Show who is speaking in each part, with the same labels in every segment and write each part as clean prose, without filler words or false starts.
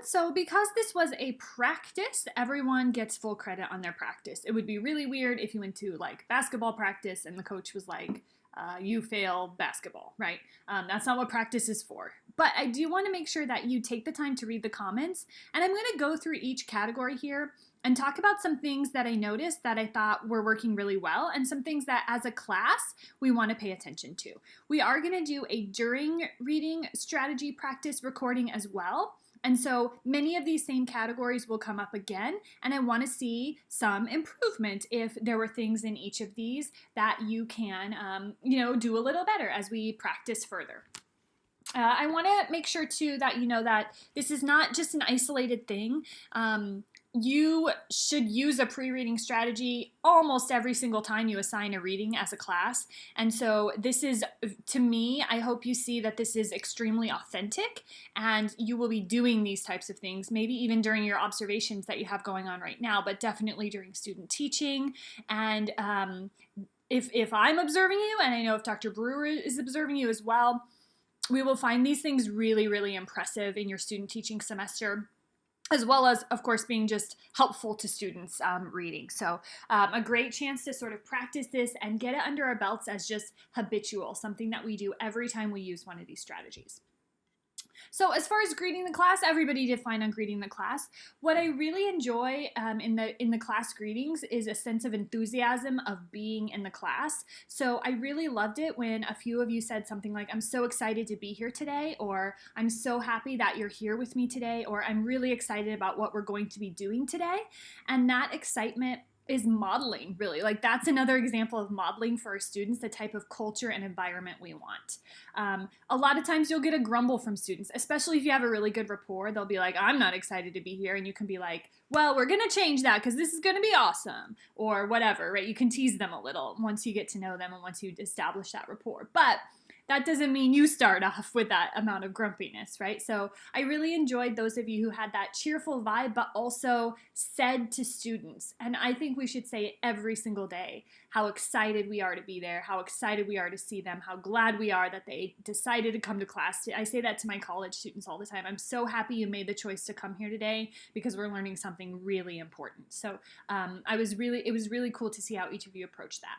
Speaker 1: So because this was a practice, everyone gets full credit on their practice. It would be really weird if you went to like basketball practice and the coach was like, you fail basketball, right? That's not what practice is for. But I do want to make sure that you take the time to read the comments. And I'm going to go through each category here and talk about some things that I noticed that I thought were working really well and some things that as a class we want to pay attention to. We are going to do a during reading strategy practice recording as well. And so many of these same categories will come up again, and I want to see some improvement if there were things in each of these that you can, do a little better as we practice further. I want to make sure too that you know that this is not just an isolated thing. You should use a pre-reading strategy almost every single time you assign a reading as a class. And so this is, to me, I hope you see that this is extremely authentic and you will be doing these types of things, maybe even during your observations that you have going on right now, but definitely during student teaching. And if I'm observing you, and I know if Dr. Brewer is observing you as well, we will find these things really, really impressive in your student teaching semester, as well as, of course, being just helpful to students reading. So a great chance to sort of practice this and get it under our belts as just habitual, something that we do every time we use one of these strategies. So as far as greeting the class, everybody did fine on greeting the class. What I really enjoy in the class greetings is a sense of enthusiasm of being in the class. So I really loved it when a few of you said something like, I'm so excited to be here today, or I'm so happy that you're here with me today, or I'm really excited about what we're going to be doing today. And that excitement is modeling, really. Like that's another example of modeling for our students, the type of culture and environment we want. A lot of times you'll get a grumble from students, especially if you have a really good rapport. They'll be like, I'm not excited to be here. And you can be like, well, we're going to change that because this is going to be awesome, or whatever, right? You can tease them a little once you get to know them and once you establish that rapport. But that doesn't mean you start off with that amount of grumpiness, right? So I really enjoyed those of you who had that cheerful vibe, but also said to students, and I think we should say it every single day, how excited we are to be there, how excited we are to see them, how glad we are that they decided to come to class. I say that to my college students all the time. I'm so happy you made the choice to come here today because we're learning something really important. So it was really cool to see how each of you approached that.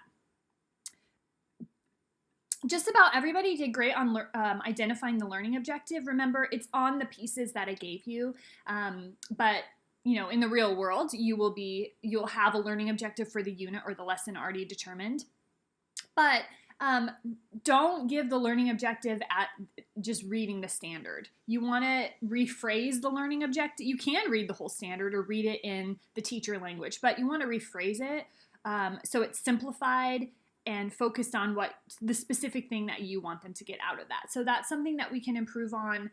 Speaker 1: Just about everybody did great on identifying the learning objective. Remember, it's on the pieces that I gave you, but in the real world, you'll have a learning objective for the unit or the lesson already determined. But don't give the learning objective at just reading the standard. You want to rephrase the learning objective. You can read the whole standard or read it in the teacher language, but you want to rephrase it so it's simplified and focused on what the specific thing that you want them to get out of that. So that's something that we can improve on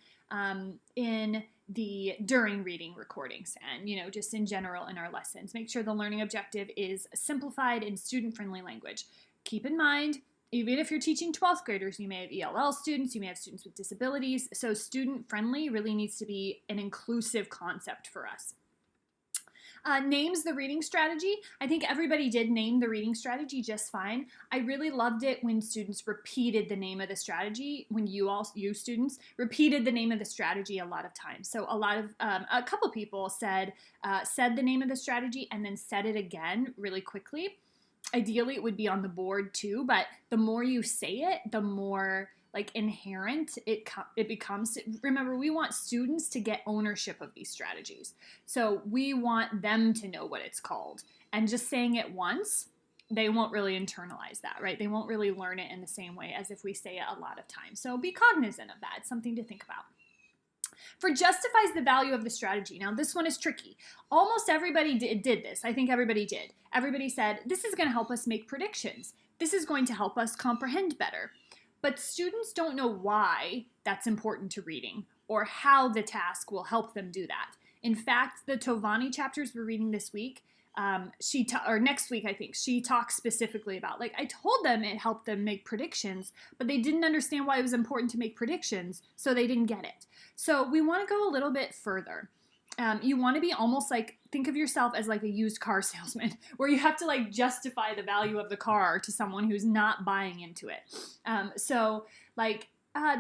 Speaker 1: in the during reading recordings and, just in general in our lessons. Make sure the learning objective is simplified in student-friendly language. Keep in mind, even if you're teaching 12th graders, you may have ELL students, you may have students with disabilities. So student-friendly really needs to be an inclusive concept for us. Names the reading strategy. I think everybody did name the reading strategy just fine. I really loved it when students repeated the name of the strategy, when you students repeated the name of the strategy a lot of times. So a couple people said the name of the strategy and then said it again really quickly. Ideally, it would be on the board too, but the more you say it, the more inherent it becomes. Remember, we want students to get ownership of these strategies. So we want them to know what it's called. And just saying it once, they won't really internalize that, right? They won't really learn it in the same way as if we say it a lot of times. So be cognizant of that. It's something to think about. For justifies the value of the strategy. Now, this one is tricky. Almost everybody did this. I think everybody did. Everybody said, this is going to help us make predictions. This is going to help us comprehend better. But students don't know why that's important to reading or how the task will help them do that. In fact, the Tovani chapters we're reading this week, or next week, I think, she talks specifically about, I told them it helped them make predictions, but they didn't understand why it was important to make predictions, so they didn't get it. So we want to go a little bit further. You want to be almost think of yourself as a used car salesman, where you have to justify the value of the car to someone who's not buying into it.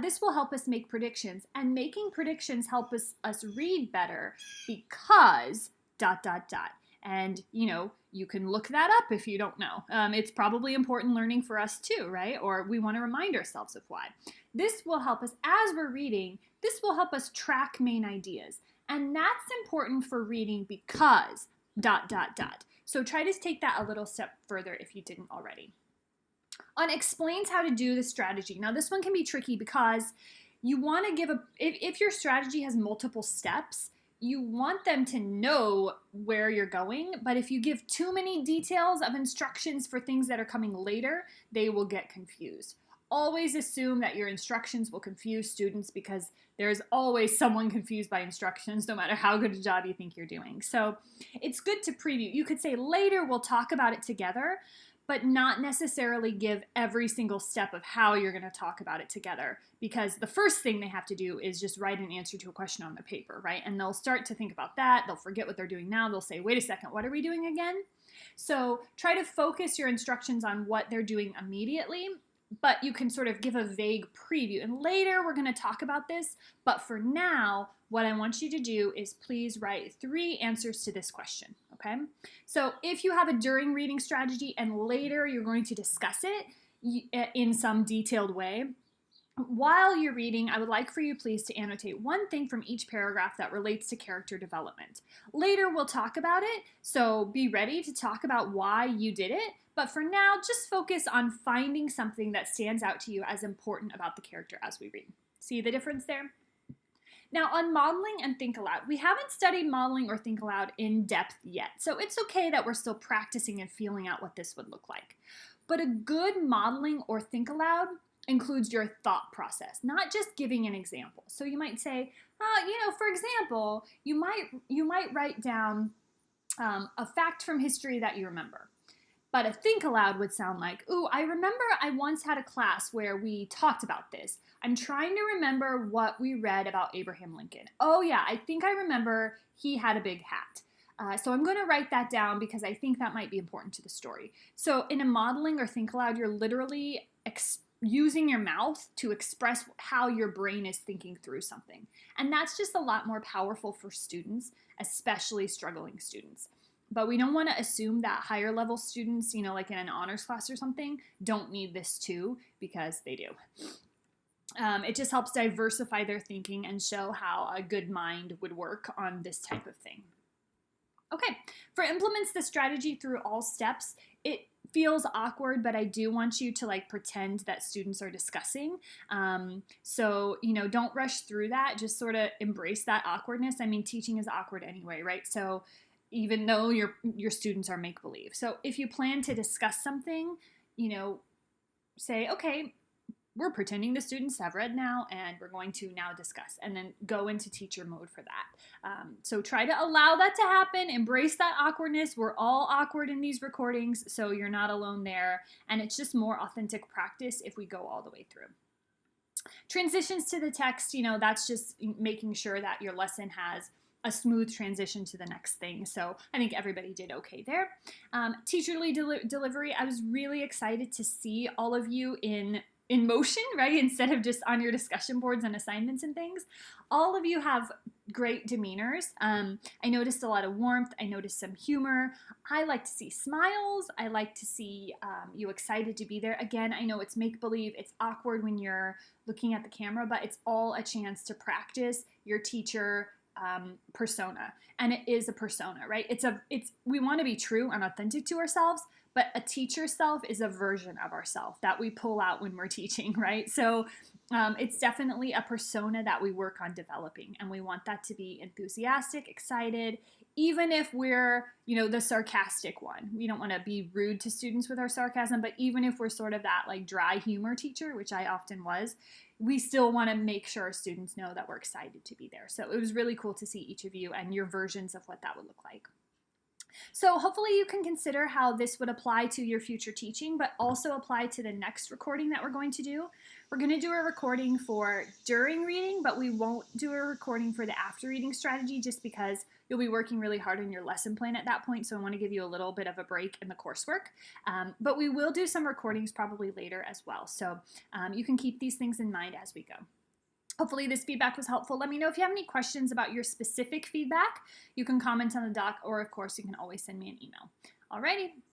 Speaker 1: this will help us make predictions, and making predictions help us read better because dot dot dot. And you can look that up if you don't know. It's probably important learning for us too, right? Or we want to remind ourselves of why. This will help us as we're reading. This will help us track main ideas, and that's important for reading because dot dot dot. So try to take that a little step further if you didn't already. On explains how to do the strategy. Now this one can be tricky because you want to give if your strategy has multiple steps, you want them to know where you're going, but if you give too many details of instructions for things that are coming later, they will get confused. Always assume that your instructions will confuse students because there's always someone confused by instructions, no matter how good a job you think you're doing. So it's good to preview. You could say later we'll talk about it together, but not necessarily give every single step of how you're going to talk about it together, because the first thing they have to do is just write an answer to a question on the paper, right? And they'll start to think about that. They'll forget what they're doing now. They'll say, wait a second, what are we doing again? So try to focus your instructions on what they're doing immediately, but you can sort of give a vague preview. And later we're going to talk about this, but for now, what I want you to do is please write 3 answers to this question, okay? So if you have a during reading strategy and later you're going to discuss it in some detailed way, while you're reading, I would like for you please to annotate one thing from each paragraph that relates to character development. Later we'll talk about it, so be ready to talk about why you did it, but for now, just focus on finding something that stands out to you as important about the character as we read. See the difference there? Now on modeling and think aloud, we haven't studied modeling or think aloud in depth yet, so it's okay that we're still practicing and feeling out what this would look like. But a good modeling or think aloud includes your thought process, not just giving an example. So you might say, for example, you might write down a fact from history that you remember. But a think aloud would sound like, ooh, I remember I once had a class where we talked about this. I'm trying to remember what we read about Abraham Lincoln. Oh yeah, I think I remember he had a big hat. So I'm going to write that down because I think that might be important to the story. So in a modeling or think aloud, you're literally using your mouth to express how your brain is thinking through something. And that's just a lot more powerful for students, especially struggling students. But we don't want to assume that higher level students, like in an honors class or something, don't need this too, because they do. It just helps diversify their thinking and show how a good mind would work on this type of thing. Okay, for implements the strategy through all steps, it feels awkward, but I do want you to pretend that students are discussing. So don't rush through that. Just sort of embrace that awkwardness. I mean, teaching is awkward anyway, right? So even though your students are make-believe. So if you plan to discuss something, say, okay, we're pretending the students have read now and we're going to now discuss, and then go into teacher mode for that. So try to allow that to happen, embrace that awkwardness. We're all awkward in these recordings, so you're not alone there, and it's just more authentic practice if we go all the way through. Transitions to the text, that's just making sure that your lesson has a smooth transition to the next thing. So I think everybody did okay there. Teacherly delivery, I was really excited to see all of you in motion, right? Instead of just on your discussion boards and assignments and things. All of you have great demeanors. I noticed a lot of warmth. I noticed some humor. I like to see smiles. I like to see you excited to be there. Again, I know it's make-believe. It's awkward when you're looking at the camera, but it's all a chance to practice your teacher persona. And it is a persona, right? We want to be true and authentic to ourselves, but a teacher self is a version of ourselves that we pull out when we're teaching, right? So it's definitely a persona that we work on developing, and we want that to be enthusiastic, excited, even if we're, the sarcastic one. We don't want to be rude to students with our sarcasm, but even if we're sort of that dry humor teacher, which I often was, we still want to make sure our students know that we're excited to be there. So it was really cool to see each of you and your versions of what that would look like. So hopefully you can consider how this would apply to your future teaching, but also apply to the next recording that we're going to do. We're going to do a recording for during reading, but we won't do a recording for the after reading strategy just because you'll be working really hard on your lesson plan at that point, so I want to give you a little bit of a break in the coursework. But we will do some recordings probably later as well, so you can keep these things in mind as we go. Hopefully this feedback was helpful. Let me know if you have any questions about your specific feedback. You can comment on the doc, or of course you can always send me an email. Alrighty.